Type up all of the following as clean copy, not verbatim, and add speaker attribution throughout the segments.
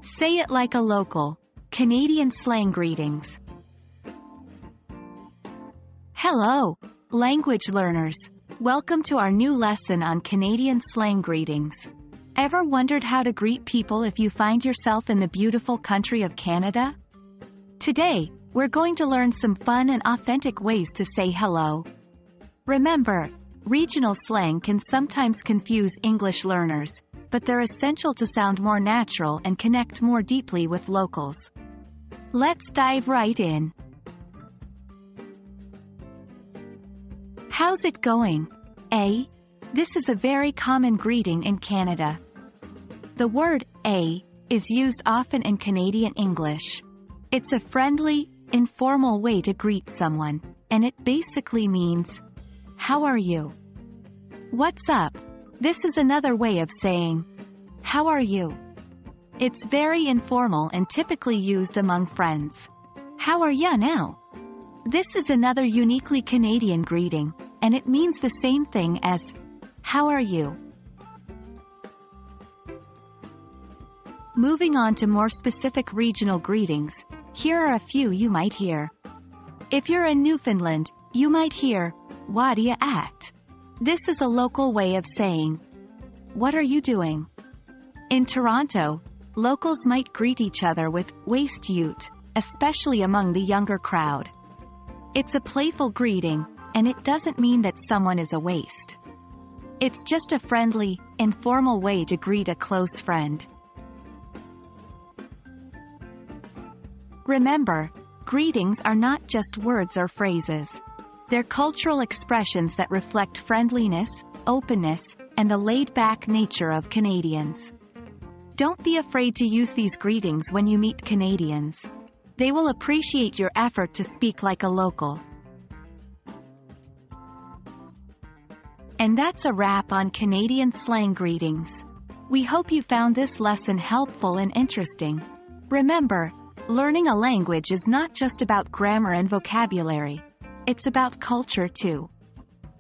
Speaker 1: Say it like a local. Canadian slang greetings. Hello, language learners. Welcome to our new lesson on Canadian slang greetings. Ever wondered how to greet people if you find yourself in the beautiful country of Canada? Today, we're going to learn some fun and authentic ways to say hello. Remember, regional slang can sometimes confuse English learners, but they're essential to sound more natural and connect more deeply with locals. Let's dive right in. How's it going? This is a very common greeting in Canada. The word is used often in Canadian English. It's a friendly, informal way to greet someone, and it basically means, "How are you?" "What's up?" This is another way of saying, "How are you?" It's very informal and typically used among friends. "How are ya now?" This is another uniquely Canadian greeting, and it means the same thing as, "How are you?" Moving on to more specific regional greetings, here are a few you might hear. If you're in Newfoundland, you might hear, "Whadd'ya at?" This is a local way of saying, "What are you doing?" In Toronto, locals might greet each other with "waist ute," especially among the younger crowd. It's a playful greeting, and it doesn't mean that someone is a waste. It's just a friendly, informal way to greet a close friend. Remember, greetings are not just words or phrases. They're cultural expressions that reflect friendliness, openness, and the laid-back nature of Canadians. Don't be afraid to use these greetings when you meet Canadians. They will appreciate your effort to speak like a local. And that's a wrap on Canadian slang greetings. We hope you found this lesson helpful and interesting. Remember, learning a language is not just about grammar and vocabulary. It's about culture too.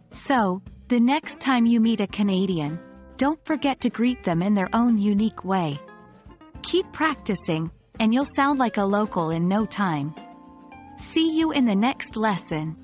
Speaker 1: So, the next time you meet a Canadian, don't forget to greet them in their own unique way. Keep practicing, and you'll sound like a local in no time. See you in the next lesson.